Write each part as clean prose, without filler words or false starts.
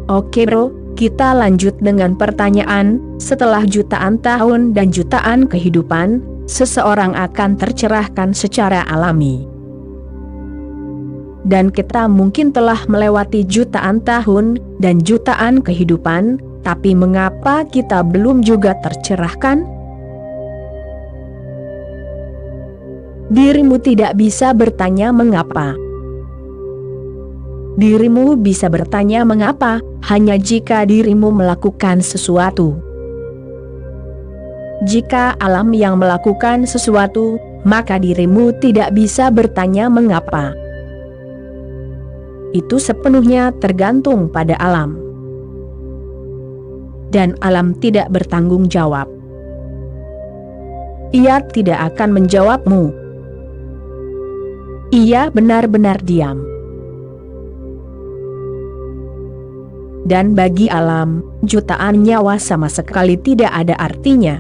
Oke bro, kita lanjut dengan pertanyaan. Setelah jutaan tahun dan jutaan kehidupan, seseorang akan tercerahkan secara alami. Dan kita mungkin telah melewati jutaan tahun dan jutaan kehidupan, tapi mengapa kita belum juga tercerahkan? Dirimu tidak bisa bertanya mengapa. Dirimu bisa bertanya mengapa, hanya jika dirimu melakukan sesuatu. Jika alam yang melakukan sesuatu, maka dirimu tidak bisa bertanya mengapa. Itu sepenuhnya tergantung pada alam. Dan alam tidak bertanggung jawab. Ia tidak akan menjawabmu. Ia benar-benar diam. Dan bagi alam, jutaan nyawa sama sekali tidak ada artinya.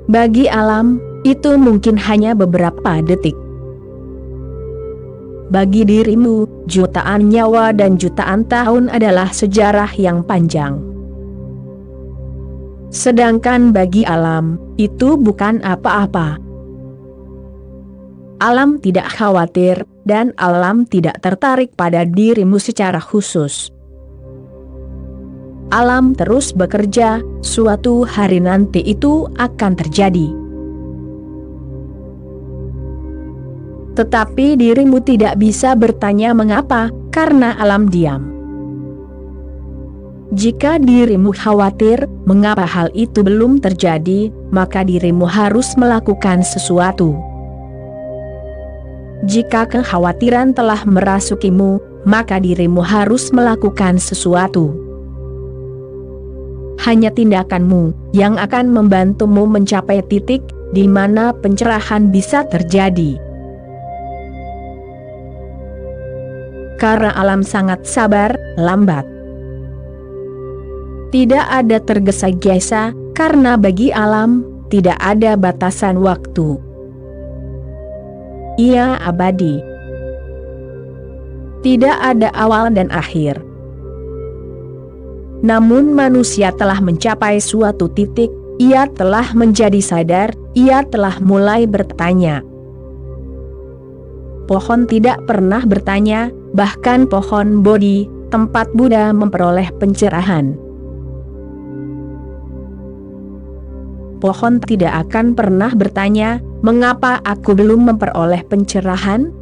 Bagi alam, itu mungkin hanya beberapa detik. Bagi dirimu, jutaan nyawa dan jutaan tahun adalah sejarah yang panjang. Sedangkan bagi alam, itu bukan apa-apa. Alam tidak khawatir, dan alam tidak tertarik pada dirimu secara khusus. Alam terus bekerja, suatu hari nanti itu akan terjadi. Tetapi dirimu tidak bisa bertanya mengapa, karena alam diam. Jika dirimu khawatir, mengapa hal itu belum terjadi, maka dirimu harus melakukan sesuatu. Jika kekhawatiran telah merasukimu, maka dirimu harus melakukan sesuatu. Hanya tindakanmu yang akan membantumu mencapai titik di mana pencerahan bisa terjadi. Karena alam sangat sabar, lambat. Tidak ada tergesa-gesa, karena bagi alam tidak ada batasan waktu. Ia abadi. Tidak ada awal dan akhir. Namun manusia telah mencapai suatu titik, ia telah menjadi sadar, ia telah mulai bertanya. Pohon tidak pernah bertanya, bahkan pohon Bodhi, tempat Buddha memperoleh pencerahan. Pohon tidak akan pernah bertanya, mengapa aku belum memperoleh pencerahan?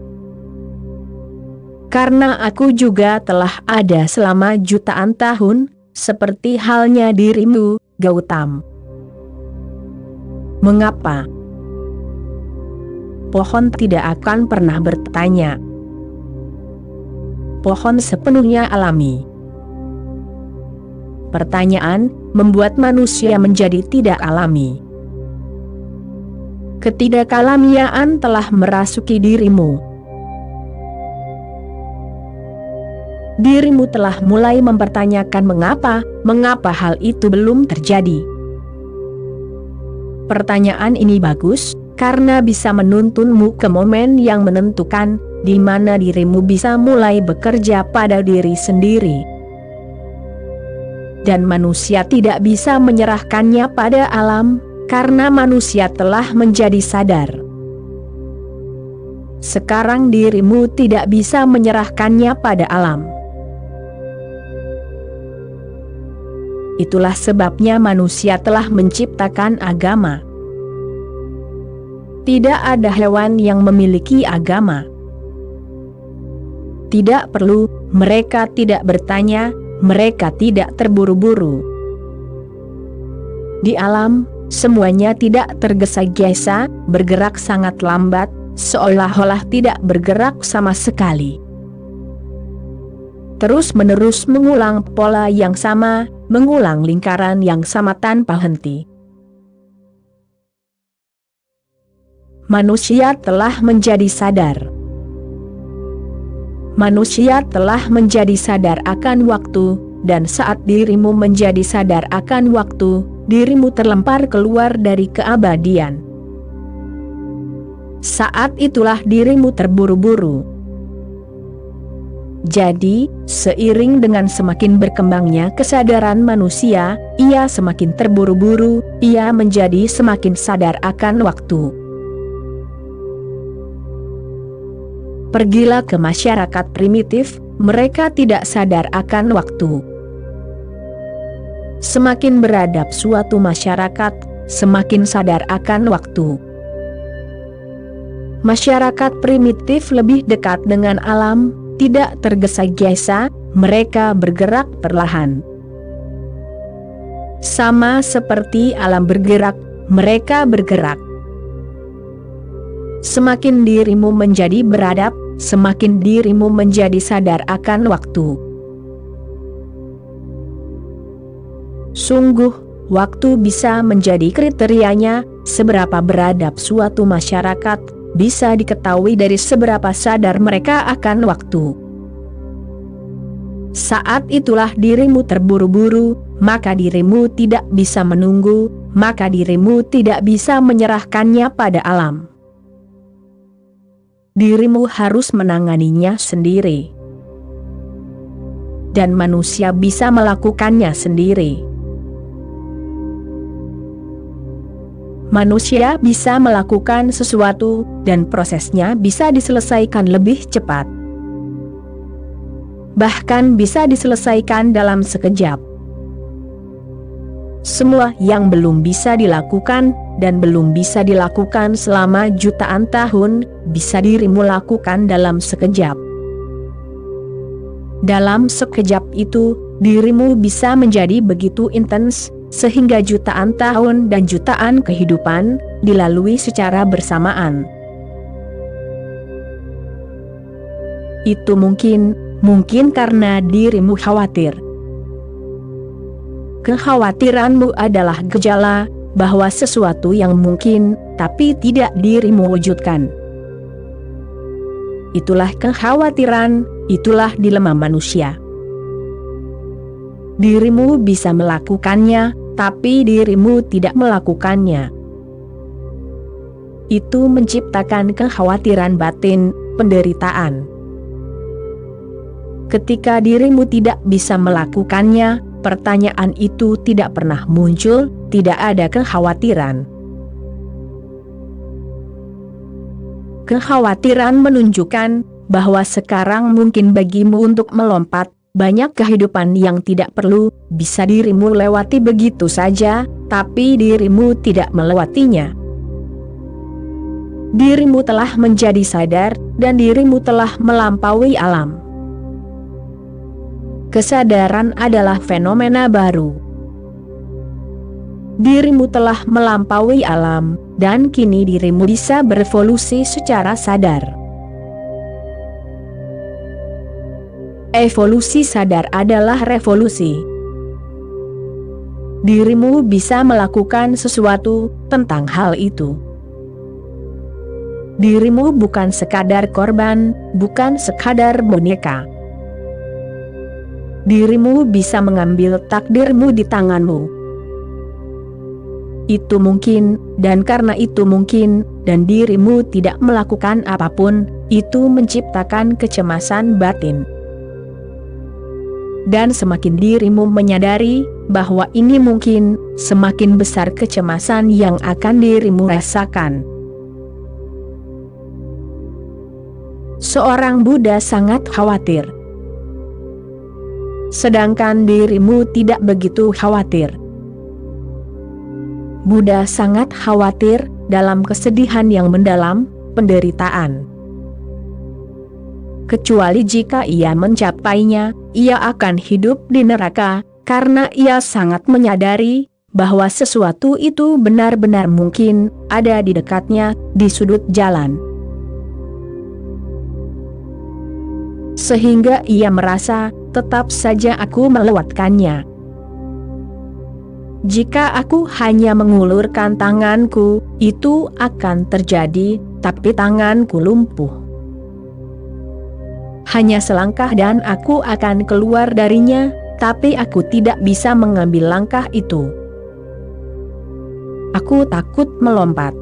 Karena aku juga telah ada selama jutaan tahun, seperti halnya dirimu, Gautam. Mengapa? Pohon tidak akan pernah bertanya. Pohon sepenuhnya alami. Pertanyaan membuat manusia menjadi tidak alami. Ketidakalamiaan telah merasuki dirimu. Dirimu telah mulai mempertanyakan mengapa hal itu belum terjadi. Pertanyaan ini bagus, karena bisa menuntunmu ke momen yang menentukan, di mana dirimu bisa mulai bekerja pada diri sendiri. Dan manusia tidak bisa menyerahkannya pada alam, karena manusia telah menjadi sadar. Sekarang dirimu tidak bisa menyerahkannya pada alam. Itulah sebabnya manusia telah menciptakan agama. Tidak ada hewan yang memiliki agama. Tidak perlu, mereka tidak bertanya, mereka tidak terburu-buru. Di alam, semuanya tidak tergesa-gesa, bergerak sangat lambat, seolah-olah tidak bergerak sama sekali. Terus-menerus mengulang pola yang sama, mengulang lingkaran yang sama tanpa henti. Manusia telah menjadi sadar. Manusia telah menjadi sadar akan waktu, dan saat dirimu menjadi sadar akan waktu, dirimu terlempar keluar dari keabadian. Saat itulah dirimu terburu-buru. Jadi, seiring dengan semakin berkembangnya kesadaran manusia, ia semakin terburu-buru, ia menjadi semakin sadar akan waktu. Pergilah ke masyarakat primitif, mereka tidak sadar akan waktu. Semakin beradab suatu masyarakat, semakin sadar akan waktu. Masyarakat primitif lebih dekat dengan alam, tidak tergesa-gesa, mereka bergerak perlahan. Sama seperti alam bergerak, mereka bergerak. Semakin dirimu menjadi beradab, semakin dirimu menjadi sadar akan waktu. Sungguh, waktu bisa menjadi kriterianya, seberapa beradab suatu masyarakat, bisa diketahui dari seberapa sadar mereka akan waktu. Saat itulah dirimu terburu-buru, maka dirimu tidak bisa menunggu, maka dirimu tidak bisa menyerahkannya pada alam. Dirimu harus menanganinya sendiri. Dan manusia bisa melakukannya sendiri. Manusia bisa melakukan sesuatu, dan prosesnya bisa diselesaikan lebih cepat. Bahkan bisa diselesaikan dalam sekejap. Semua yang belum bisa dilakukan, dan belum bisa dilakukan selama jutaan tahun, bisa dirimu lakukan dalam sekejap. Dalam sekejap itu, dirimu bisa menjadi begitu intens, sehingga jutaan tahun dan jutaan kehidupan dilalui secara bersamaan. Itu mungkin karena dirimu khawatir. Kekhawatiranmu adalah gejala bahwa sesuatu yang mungkin, tapi tidak dirimu wujudkan. Itulah kekhawatiran, itulah dilema manusia. Dirimu bisa melakukannya, tapi dirimu tidak melakukannya. Itu menciptakan kekhawatiran batin, penderitaan. Ketika dirimu tidak bisa melakukannya, pertanyaan itu tidak pernah muncul, tidak ada kekhawatiran. Kekhawatiran menunjukkan bahwa sekarang mungkin bagimu untuk melompat. Banyak kehidupan yang tidak perlu, bisa dirimu lewati begitu saja, tapi dirimu tidak melewatinya. Dirimu telah menjadi sadar, dan dirimu telah melampaui alam. Kesadaran adalah fenomena baru. Dirimu telah melampaui alam, dan kini dirimu bisa berevolusi secara sadar. Evolusi sadar adalah revolusi. Dirimu bisa melakukan sesuatu tentang hal itu. Dirimu bukan sekadar korban, bukan sekadar boneka. Dirimu bisa mengambil takdirmu di tanganmu. Itu mungkin, dan karena itu mungkin, dan dirimu tidak melakukan apapun, itu menciptakan kecemasan batin. Dan semakin dirimu menyadari bahwa ini mungkin, semakin besar kecemasan yang akan dirimu rasakan. Seorang Buddha sangat khawatir. Sedangkan dirimu tidak begitu khawatir. Buddha sangat khawatir dalam kesedihan yang mendalam, penderitaan. Kecuali jika ia mencapainya, ia akan hidup di neraka, karena ia sangat menyadari bahwa sesuatu itu benar-benar mungkin ada di dekatnya, di sudut jalan. Sehingga ia merasa, tetap saja aku melewatkannya. Jika aku hanya mengulurkan tanganku, itu akan terjadi, tapi tanganku lumpuh. Hanya selangkah dan aku akan keluar darinya, tapi aku tidak bisa mengambil langkah itu. Aku takut melompat.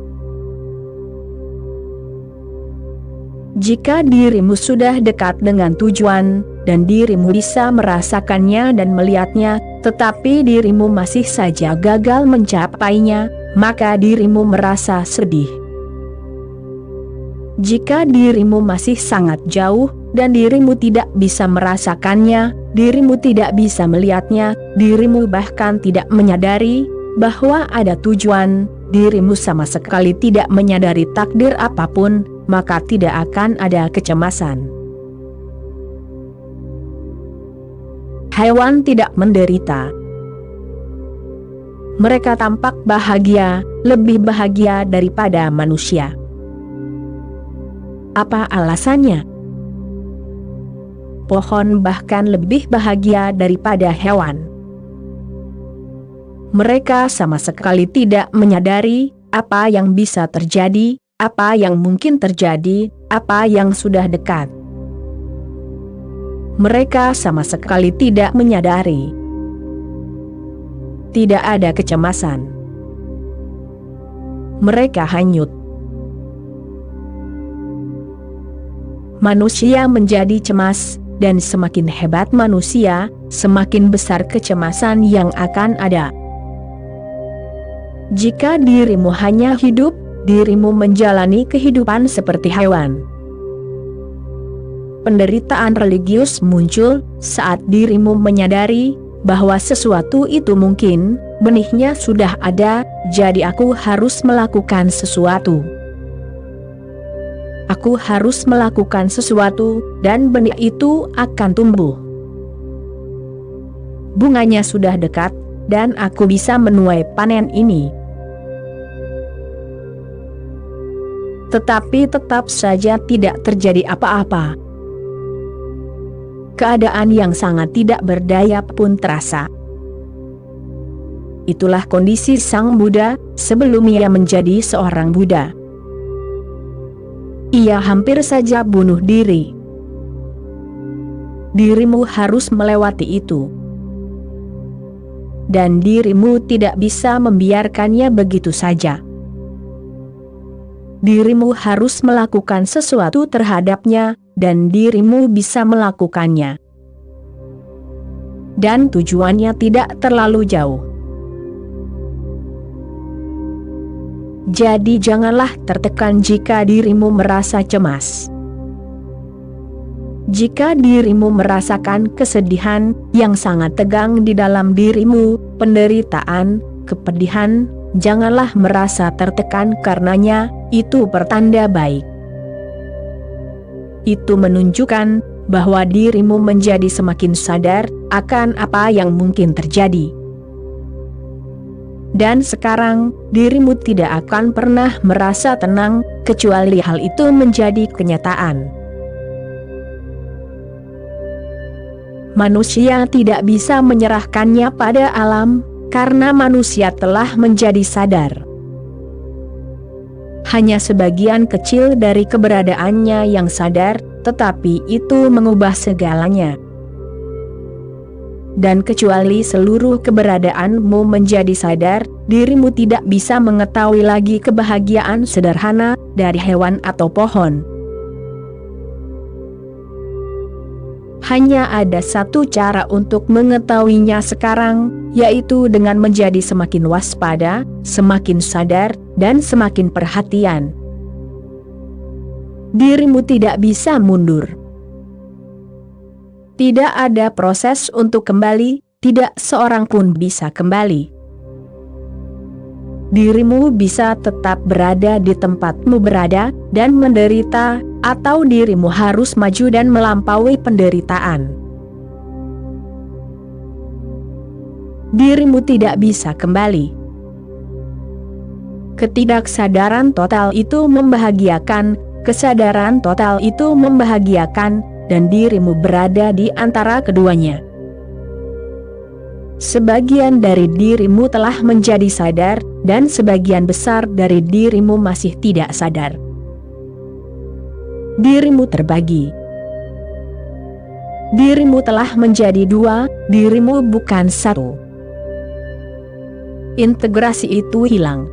Jika dirimu sudah dekat dengan tujuan, dan dirimu bisa merasakannya dan melihatnya, tetapi dirimu masih saja gagal mencapainya, maka dirimu merasa sedih. Jika dirimu masih sangat jauh, dan dirimu tidak bisa merasakannya, dirimu tidak bisa melihatnya, dirimu bahkan tidak menyadari bahwa ada tujuan, dirimu sama sekali tidak menyadari takdir apapun, maka tidak akan ada kecemasan. Hewan tidak menderita. Mereka tampak bahagia, lebih bahagia daripada manusia. Apa alasannya? Pohon bahkan lebih bahagia daripada hewan. Mereka sama sekali tidak menyadari apa yang bisa terjadi, apa yang mungkin terjadi, apa yang sudah dekat. Mereka sama sekali tidak menyadari. Tidak ada kecemasan. Mereka hanyut. Manusia menjadi cemas, dan semakin hebat manusia, semakin besar kecemasan yang akan ada. Jika dirimu hanya hidup, dirimu menjalani kehidupan seperti hewan. Penderitaan religius muncul saat dirimu menyadari bahwa sesuatu itu mungkin, benihnya sudah ada, jadi aku harus melakukan sesuatu. Aku harus melakukan sesuatu, dan benih itu akan tumbuh. Bunganya sudah dekat, dan aku bisa menuai panen ini. Tetapi tetap saja tidak terjadi apa-apa. Keadaan yang sangat tidak berdaya pun terasa. Itulah kondisi Sang Buddha sebelum ia menjadi seorang Buddha. Ia hampir saja bunuh diri. Dirimu harus melewati itu. Dan dirimu tidak bisa membiarkannya begitu saja. Dirimu harus melakukan sesuatu terhadapnya, dan dirimu bisa melakukannya. Dan tujuannya tidak terlalu jauh. Jadi janganlah tertekan jika dirimu merasa cemas. Jika dirimu merasakan kesedihan yang sangat tegang di dalam dirimu, penderitaan, kepedihan, janganlah merasa tertekan karenanya, itu pertanda baik. Itu menunjukkan bahwa dirimu menjadi semakin sadar akan apa yang mungkin terjadi. Dan sekarang, dirimu tidak akan pernah merasa tenang, kecuali hal itu menjadi kenyataan. Manusia tidak bisa menyerahkannya pada alam, karena manusia telah menjadi sadar. Hanya sebagian kecil dari keberadaannya yang sadar, tetapi itu mengubah segalanya. Dan kecuali seluruh keberadaanmu menjadi sadar, dirimu tidak bisa mengetahui lagi kebahagiaan sederhana dari hewan atau pohon. Hanya ada satu cara untuk mengetahuinya sekarang, yaitu dengan menjadi semakin waspada, semakin sadar, dan semakin perhatian. Dirimu tidak bisa mundur. Tidak ada proses untuk kembali, tidak seorang pun bisa kembali. Dirimu bisa tetap berada di tempatmu berada, dan menderita, atau dirimu harus maju dan melampaui penderitaan. Dirimu tidak bisa kembali. Ketidaksadaran total itu membahagiakan, kesadaran total itu membahagiakan, dan dirimu berada di antara keduanya. Sebagian dari dirimu telah menjadi sadar, dan sebagian besar dari dirimu masih tidak sadar. Dirimu terbagi. Dirimu telah menjadi dua, dirimu bukan satu. Integrasi itu hilang.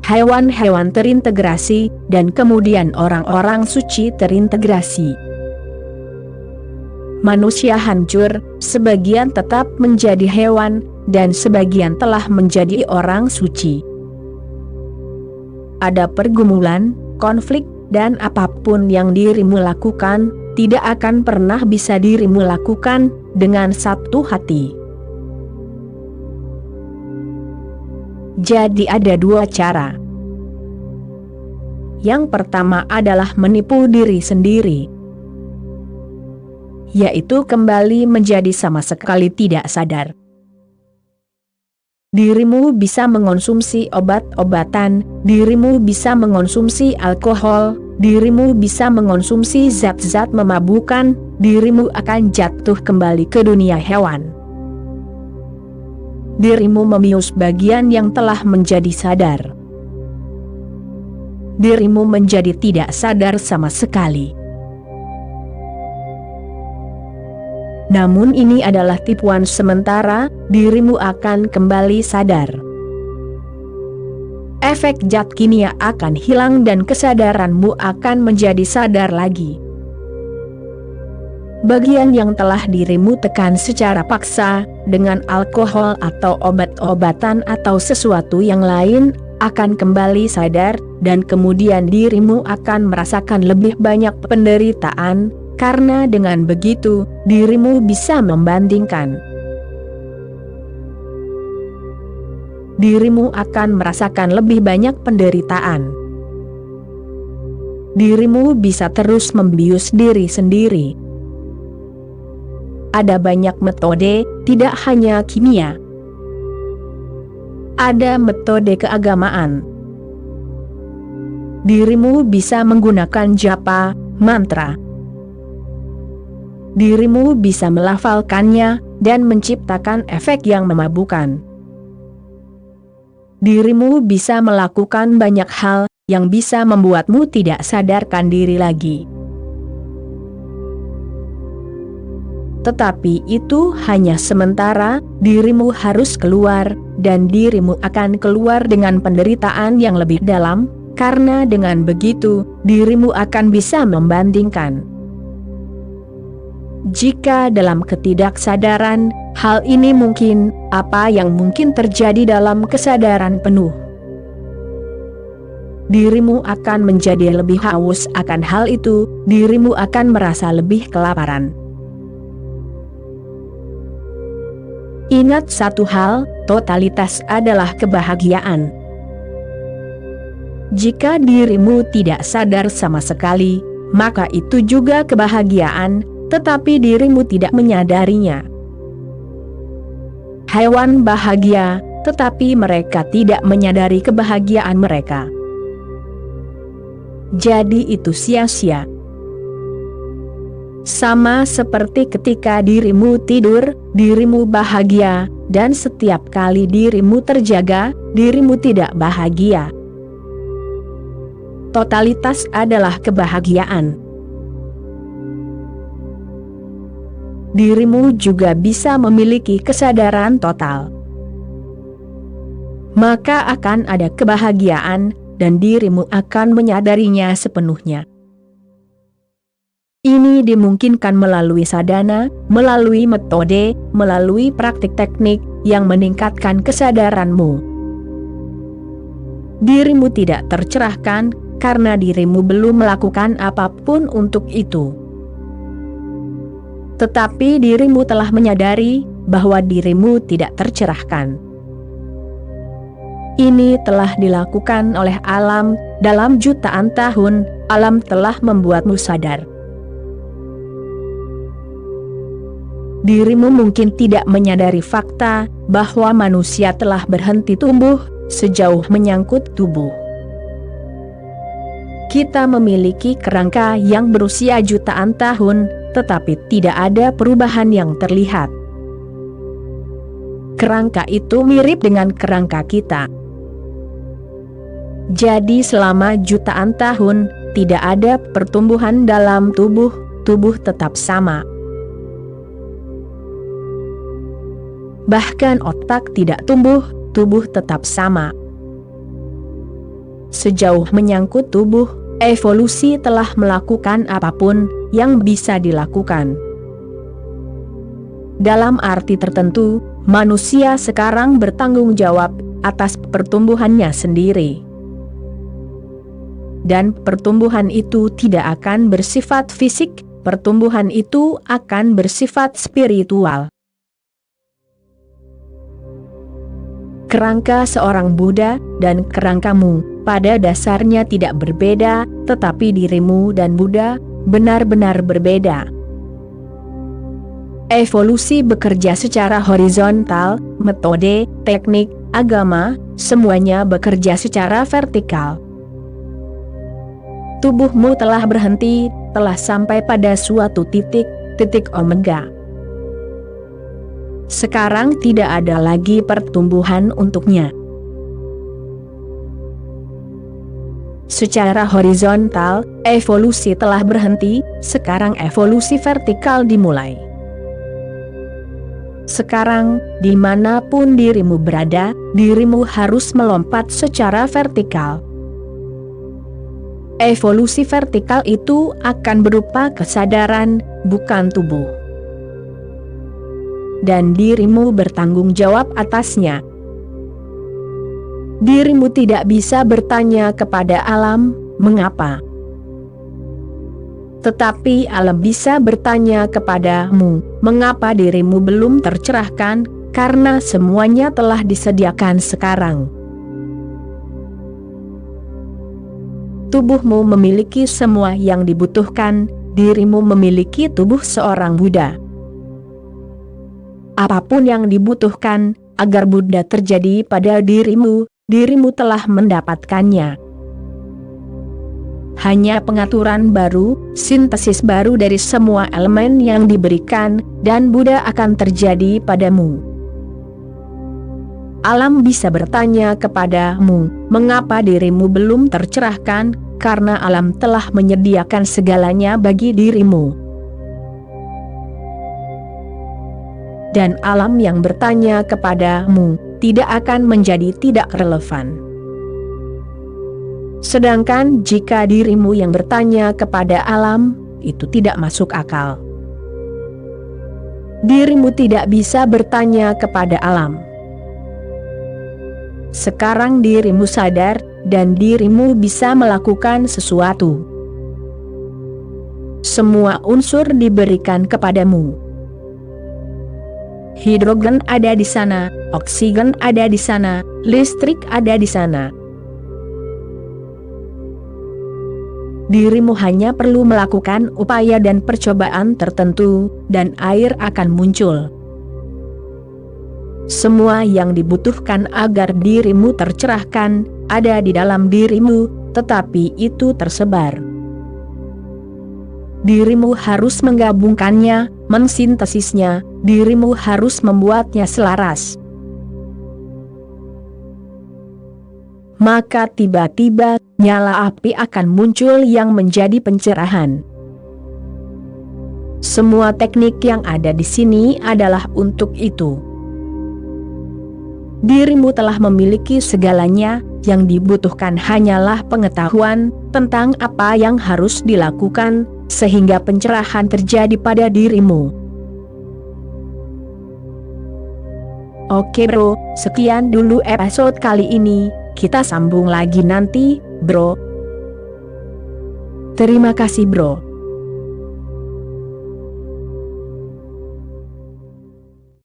hewan-hewan terintegrasi, dan kemudian orang-orang suci terintegrasi. Manusia hancur, sebagian tetap menjadi hewan, dan sebagian telah menjadi orang suci. Ada pergumulan, konflik, dan apapun yang dirimu lakukan, tidak akan pernah bisa dirimu lakukan dengan satu hati. Jadi ada dua cara. Yang pertama adalah menipu diri sendiri, yaitu kembali menjadi sama sekali tidak sadar. Dirimu bisa mengonsumsi obat-obatan, dirimu bisa mengonsumsi alkohol, dirimu bisa mengonsumsi zat-zat memabukkan, dirimu akan jatuh kembali ke dunia hewan. Dirimu membius bagian yang telah menjadi sadar. Dirimu menjadi tidak sadar sama sekali. Namun ini adalah tipuan sementara, dirimu akan kembali sadar. Efek zat kimia akan hilang dan kesadaranmu akan menjadi sadar lagi. Bagian yang telah dirimu tekan secara paksa, dengan alkohol atau obat-obatan atau sesuatu yang lain, akan kembali sadar, dan kemudian dirimu akan merasakan lebih banyak penderitaan, karena dengan begitu, dirimu bisa membandingkan. Dirimu akan merasakan lebih banyak penderitaan. Dirimu bisa terus membius diri sendiri. Ada banyak metode, tidak hanya kimia. Ada metode keagamaan. Dirimu bisa menggunakan japa, mantra. Dirimu bisa melafalkannya, dan menciptakan efek yang memabukkan. Dirimu bisa melakukan banyak hal, yang bisa membuatmu tidak sadarkan diri lagi. Tetapi itu hanya sementara, dirimu harus keluar, dan dirimu akan keluar dengan penderitaan yang lebih dalam, karena dengan begitu, dirimu akan bisa membandingkan. Jika dalam ketidaksadaran, hal ini mungkin, apa yang mungkin terjadi dalam kesadaran penuh? Dirimu akan menjadi lebih haus akan hal itu, dirimu akan merasa lebih kelaparan. Ingat satu hal, totalitas adalah kebahagiaan. Jika dirimu tidak sadar sama sekali, maka itu juga kebahagiaan, tetapi dirimu tidak menyadarinya. Hewan bahagia, tetapi mereka tidak menyadari kebahagiaan mereka. Jadi itu sia-sia. Sama seperti ketika dirimu tidur, dirimu bahagia, dan setiap kali dirimu terjaga, dirimu tidak bahagia. Totalitas adalah kebahagiaan. Dirimu juga bisa memiliki kesadaran total. Maka akan ada kebahagiaan, dan dirimu akan menyadarinya sepenuhnya. Ini dimungkinkan melalui sadhana, melalui metode, melalui praktik teknik yang meningkatkan kesadaranmu. Dirimu tidak tercerahkan, karena dirimu belum melakukan apapun untuk itu. Tetapi dirimu telah menyadari bahwa dirimu tidak tercerahkan. Ini telah dilakukan oleh alam, dalam jutaan tahun, alam telah membuatmu sadar. Dirimu mungkin tidak menyadari fakta bahwa manusia telah berhenti tumbuh sejauh menyangkut tubuh. Kita memiliki kerangka yang berusia jutaan tahun, tetapi tidak ada perubahan yang terlihat. Kerangka itu mirip dengan kerangka kita. Jadi selama jutaan tahun, tidak ada pertumbuhan dalam tubuh, tubuh tetap sama. Bahkan otak tidak tumbuh, tubuh tetap sama. Sejauh menyangkut tubuh, evolusi telah melakukan apapun yang bisa dilakukan. Dalam arti tertentu, manusia sekarang bertanggung jawab atas pertumbuhannya sendiri. Dan pertumbuhan itu tidak akan bersifat fisik, pertumbuhan itu akan bersifat spiritual. Kerangka seorang Buddha dan kerangkamu pada dasarnya tidak berbeda, tetapi dirimu dan Buddha benar-benar berbeda. Evolusi bekerja secara horizontal, metode, teknik, agama, semuanya bekerja secara vertikal. Tubuhmu telah berhenti, telah sampai pada suatu titik omega. Sekarang tidak ada lagi pertumbuhan untuknya. Secara horizontal, evolusi telah berhenti, sekarang evolusi vertikal dimulai. Sekarang, dimanapun dirimu berada, dirimu harus melompat secara vertikal. Evolusi vertikal itu akan berupa kesadaran, bukan tubuh. Dan dirimu bertanggung jawab atasnya. Dirimu tidak bisa bertanya kepada alam, mengapa? Tetapi alam bisa bertanya kepadamu, mengapa dirimu belum tercerahkan, karena semuanya telah disediakan sekarang. Tubuhmu memiliki semua yang dibutuhkan, dirimu memiliki tubuh seorang Buddha. Apapun yang dibutuhkan, agar Buddha terjadi pada dirimu, dirimu telah mendapatkannya. Hanya pengaturan baru, sintesis baru dari semua elemen yang diberikan, dan Buddha akan terjadi padamu. Alam bisa bertanya kepadamu, mengapa dirimu belum tercerahkan, karena alam telah menyediakan segalanya bagi dirimu. Dan alam yang bertanya kepadamu, tidak akan menjadi tidak relevan. Sedangkan jika dirimu yang bertanya kepada alam, itu tidak masuk akal. Dirimu tidak bisa bertanya kepada alam. Sekarang dirimu sadar, dan dirimu bisa melakukan sesuatu. Semua unsur diberikan kepadamu. Hidrogen ada di sana, oksigen ada di sana, listrik ada di sana. Dirimu hanya perlu melakukan upaya dan percobaan tertentu, dan air akan muncul. Semua yang dibutuhkan agar dirimu tercerahkan, ada di dalam dirimu, tetapi itu tersebar. Dirimu harus menggabungkannya, mensintesisnya, dirimu harus membuatnya selaras. Maka tiba-tiba, nyala api akan muncul yang menjadi pencerahan. Semua teknik yang ada di sini adalah untuk itu. Dirimu telah memiliki segalanya, yang dibutuhkan hanyalah pengetahuan tentang apa yang harus dilakukan, sehingga pencerahan terjadi pada dirimu. Oke bro, sekian dulu episode kali ini, kita sambung lagi nanti, bro. Terima kasih bro.